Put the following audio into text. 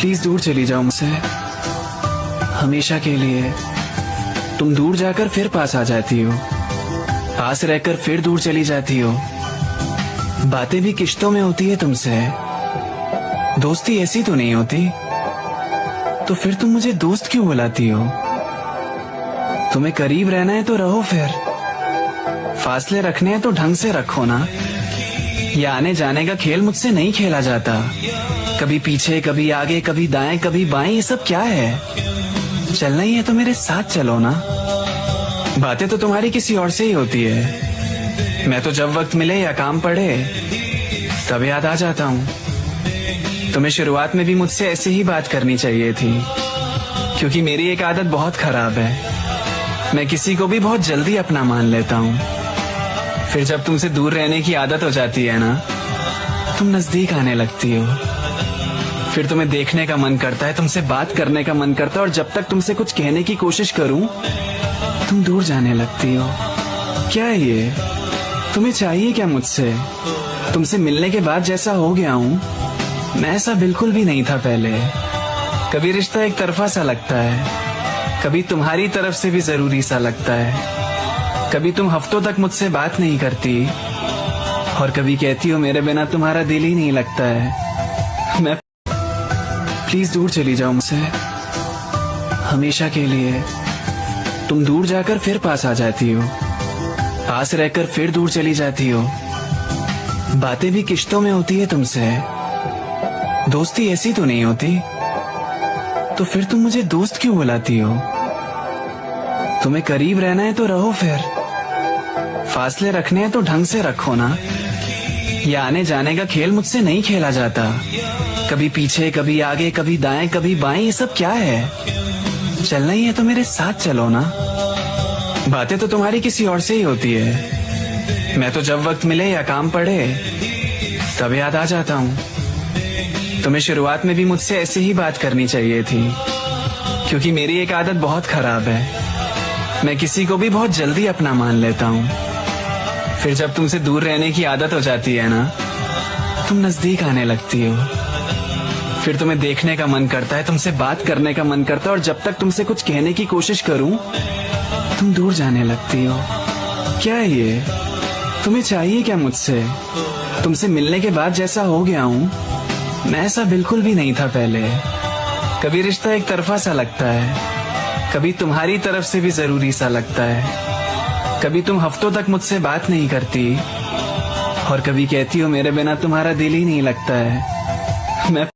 Please दूर चली जाओ मुझसे, हमेशा के लिए। तुम दूर जाकर फिर पास आ जाती हो, पास रहकर फिर दूर चली जाती हो। बातें भी किश्तों में होती है तुमसे, दोस्ती ऐसी तो नहीं होती। तो फिर तुम मुझे दोस्त क्यों बुलाती हो? तुम्हें करीब रहना है तो रहो, फिर फासले रखने हैं तो ढंग से रखो ना। ये आने जाने का खेल मुझसे नहीं खेला जाता। कभी पीछे, कभी आगे, कभी दाएं, कभी बाएं, ये सब क्या है? चलना ही है तो मेरे साथ चलो ना। बातें तो तुम्हारी किसी और से ही होती है। मैं तो जब वक्त मिले या काम पड़े तब याद आ जाता हूँ। तुम्हें शुरुआत में भी मुझसे ऐसे ही बात करनी चाहिए थी, क्योंकि मेरी एक आदत बहुत खराब है। मैं किसी को भी बहुत जल्दी अपना मान लेता हूँ। फिर जब तुमसे दूर रहने की आदत हो जाती है ना, तुम नजदीक आने लगती हो। फिर तुम्हें देखने का मन करता है, तुमसे बात करने का मन करता है, और जब तक तुमसे कुछ कहने की कोशिश करूं तुम दूर जाने लगती हो। क्या है ये? तुम्हें चाहिए क्या मुझसे? तुमसे मिलने के बाद जैसा हो गया हूं, मैं ऐसा बिल्कुल भी नहीं था पहले। कभी रिश्ता एक तरफा सा लगता है, कभी तुम्हारी तरफ से भी जरूरी सा लगता है। कभी तुम हफ्तों तक मुझसे बात नहीं करती, और कभी कहती हो मेरे बिना तुम्हारा दिल ही नहीं लगता है। मैं प्लीज दूर चली जाओ मुझसे, हमेशा के लिए। तुम दूर जाकर फिर पास आ जाती हो, पास रहकर फिर दूर चली जाती हो। बातें भी किश्तों में होती है तुमसे, दोस्ती ऐसी तो नहीं होती। तो फिर तुम मुझे दोस्त क्यों बुलाती हो? तुम्हें करीब रहना है तो रहो, फिर फासले रखने हैं तो ढंग से रखो ना। ये आने जाने का खेल मुझसे नहीं खेला जाता। कभी पीछे, कभी आगे, कभी दाएं, कभी बाएं, ये सब क्या है? चलना ही है तो मेरे साथ चलो ना। बातें तो तुम्हारी किसी और से ही होती है। मैं तो जब वक्त मिले या काम पड़े तब याद आ जाता हूँ। तुम्हें शुरुआत में भी मुझसे ऐसे ही बात करनी चाहिए थी, क्योंकि मेरी एक आदत बहुत खराब है। मैं किसी को भी बहुत जल्दी अपना मान लेता हूँ। फिर जब तुमसे दूर रहने की आदत हो जाती है ना, तुम नजदीक आने लगती हो। फिर तुम्हें देखने का मन करता है, तुमसे बात करने का मन करता है, और जब तक तुमसे कुछ कहने की कोशिश करूं तुम दूर जाने लगती हो। क्या है ये? तुम्हें चाहिए क्या मुझसे? तुमसे मिलने के बाद जैसा हो गया हूं, मैं ऐसा बिल्कुल भी नहीं था पहले। कभी रिश्ता एक तरफा सा लगता है, कभी तुम्हारी तरफ से भी जरूरी सा लगता है। कभी तुम हफ्तों तक मुझसे बात नहीं करती, और कभी कहती हो मेरे बिना तुम्हारा दिल ही नहीं लगता है। मैं